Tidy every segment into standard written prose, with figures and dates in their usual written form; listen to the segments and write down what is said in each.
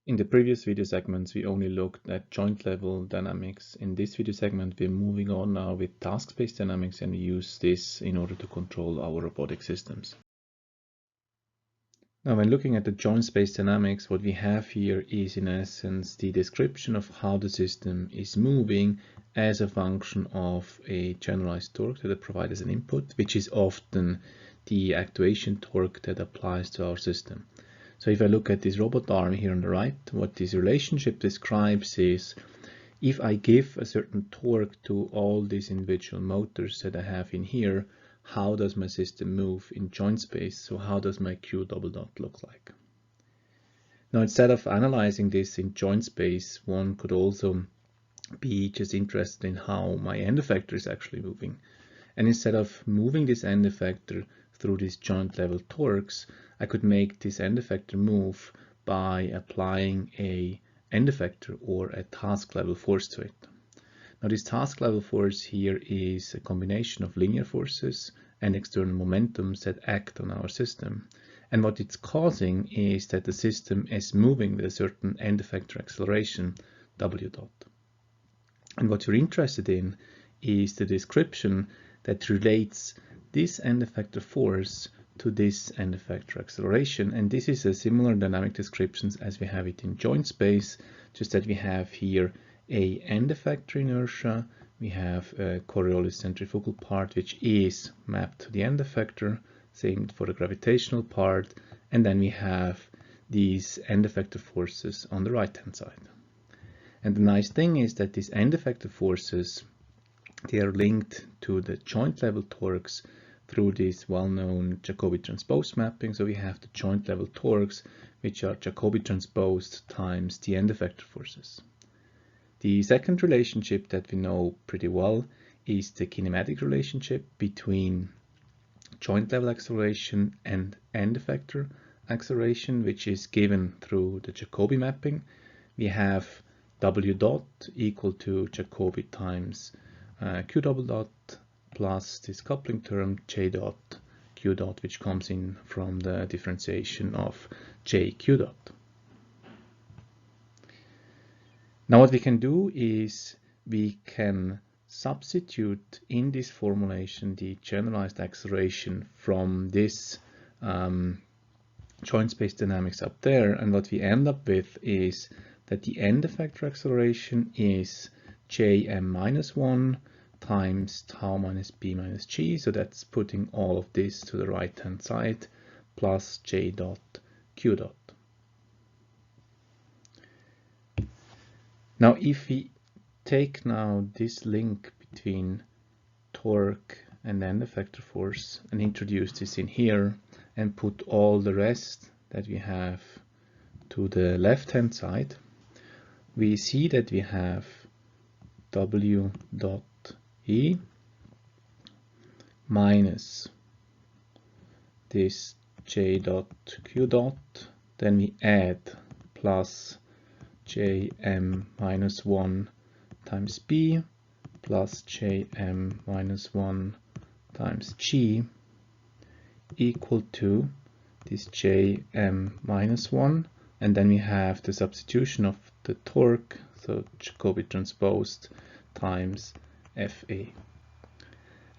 In the previous video segments, we only looked at joint level dynamics. In this video segment, we're moving on now with task-based dynamics, and we use this in order to control our robotic systems. Now, when looking at the joint space dynamics, what we have here is in essence the description of how the system is moving as a function of a generalized torque that I provide as an input, which is often the actuation torque that applies to our system. So if I look at this robot arm here on the right, what this relationship describes is if I give a certain torque to all these individual motors that I have in here, how does my system move in joint space? So how does my Q double dot look like? Now, instead of analyzing this in joint space, one could also be just interested in how my end effector is actually moving. And instead of moving this end effector through these joint level torques, I could make this end effector move by applying a end effector or a task level force to it. Now, this task level force here is a combination of linear forces and external momentums that act on our system. And what it's causing is that the system is moving with a certain end effector acceleration, W dot. And what you're interested in is the description that relates this end effector force to this end effector acceleration. And this is a similar dynamic descriptions as we have it in joint space, just that we have here a end effector inertia, we have a Coriolis centrifugal part which is mapped to the end effector, same for the gravitational part, and then we have these end effector forces on the right hand side. And the nice thing is that these end effector forces, they are linked to the joint level torques through this well-known Jacobi transpose mapping. So we have the joint level torques, which are Jacobi transposed times the end effector forces. The second relationship that we know pretty well is the kinematic relationship between joint level acceleration and end effector acceleration, which is given through the Jacobi mapping. We have W dot equal to Jacobi times Q double dot plus this coupling term J dot Q dot, which comes in from the differentiation of J Q dot. Now what we can do is we can substitute in this formulation the generalized acceleration from this joint space dynamics up there, and what we end up with is that the end effector acceleration is Jm minus 1 times tau minus b minus g, so that's putting all of this to the right hand side, plus J dot Q dot. Now if we take now this link between torque and end effector force and introduce this in here and put all the rest that we have to the left hand side, we see that we have W dot E minus this J dot Q dot, then we add plus Jm minus 1 times B plus Jm minus 1 times G equal to this Jm minus 1, and then we have the substitution of the torque, so Jacobi transposed times Fa.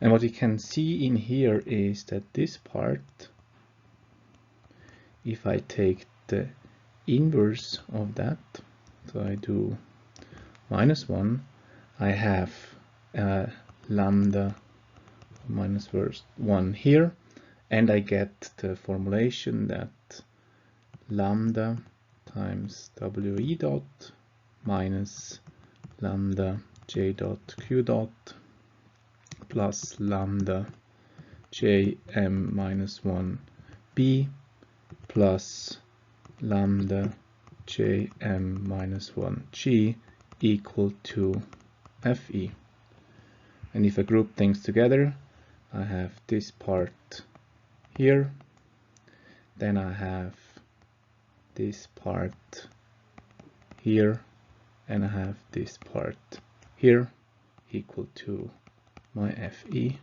And what we can see in here is that this part, if I take the inverse of that, so I do minus 1, I have lambda minus 1 here, and I get the formulation that lambda times We dot minus lambda J dot Q dot plus lambda Jm minus 1 B plus lambda Jm minus 1 G equal to Fe. And if I group things together, I have this part here, then I have this part here, and I have this part here equal to my Fe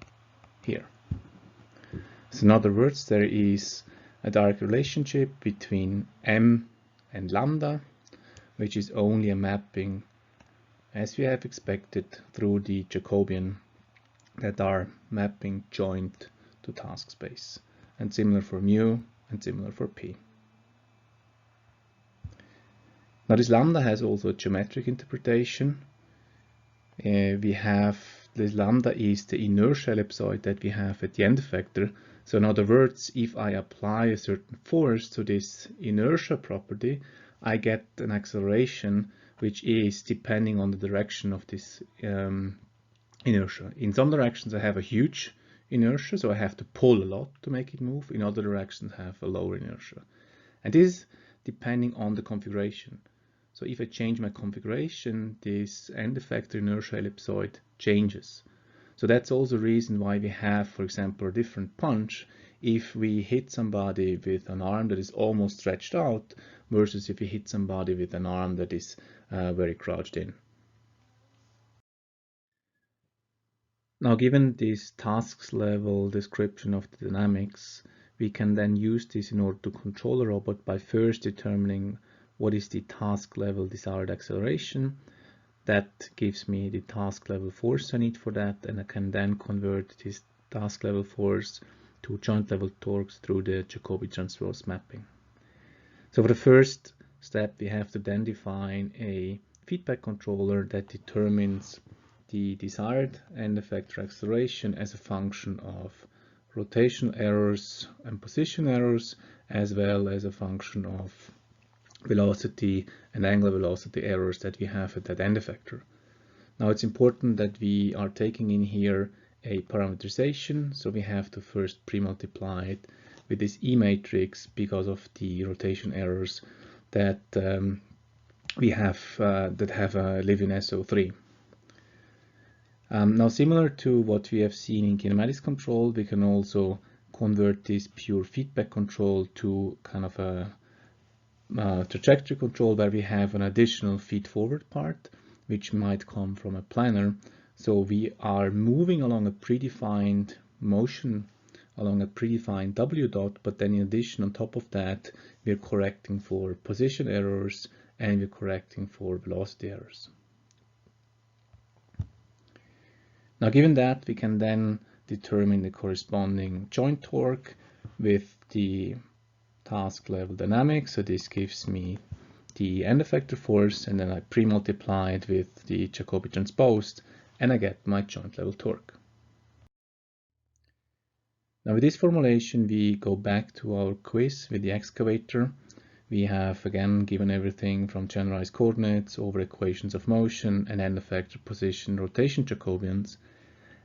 here. So in other words, there is a direct relationship between m and lambda, which is only a mapping, as we have expected, through the Jacobian that are mapping joint to task space, and similar for mu and similar for p. Now this lambda has also a geometric interpretation. We have this lambda is the inertia ellipsoid that we have at the end effector. So in other words, if I apply a certain force to this inertia property, I get an acceleration which is depending on the direction of this inertia. In some directions I have a huge inertia, so I have to pull a lot to make it move. In other directions I have a lower inertia. And this is depending on the configuration. So if I change my configuration, this end effector inertia ellipsoid changes. So that's also the reason why we have, for example, a different punch if we hit somebody with an arm that is almost stretched out versus if we hit somebody with an arm that is very crouched in. Now, given this tasks level description of the dynamics, we can then use this in order to control a robot by first determining what is the task level desired acceleration. That gives me the task level force I need for that, and I can then convert this task level force to joint level torques through the Jacobi transpose mapping. So for the first step, we have to then define a feedback controller that determines the desired end effector acceleration as a function of rotational errors and position errors, as well as a function of velocity and angular velocity errors that we have at that end effector. Now it's important that we are taking in here a parameterization, so we have to first pre-multiply it with this E matrix because of the rotation errors that we have live in S6.3. Now, similar to what we have seen in kinematics control, we can also convert this pure feedback control to kind of a trajectory control where we have an additional feed forward part, which might come from a planar. So we are moving along a predefined motion, along a predefined W dot, but then in addition, on top of that, we're correcting for position errors and we're correcting for velocity errors. Now, given that, we can then determine the corresponding joint torque with the task level dynamics. So this gives me the end effector force, and then I pre-multiply it with the Jacobi transposed, and I get my joint level torque. Now with this formulation, we go back to our quiz with the excavator. We have again given everything from generalized coordinates over equations of motion and end effector position rotation Jacobians.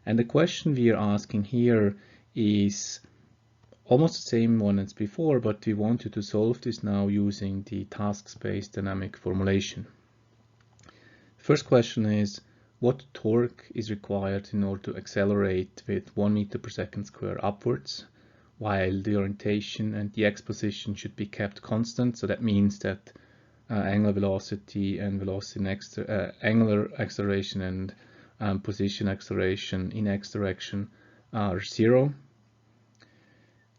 And the question we are asking here is almost the same one as before, but we want you to solve this now using the task space dynamic formulation. First question is, what torque is required in order to accelerate with 1 meter per second square upwards, while the orientation and the x position should be kept constant? So that means that angular velocity and angular acceleration and position acceleration in x direction are 0.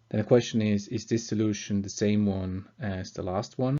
Then the question is this solution the same one as the last one?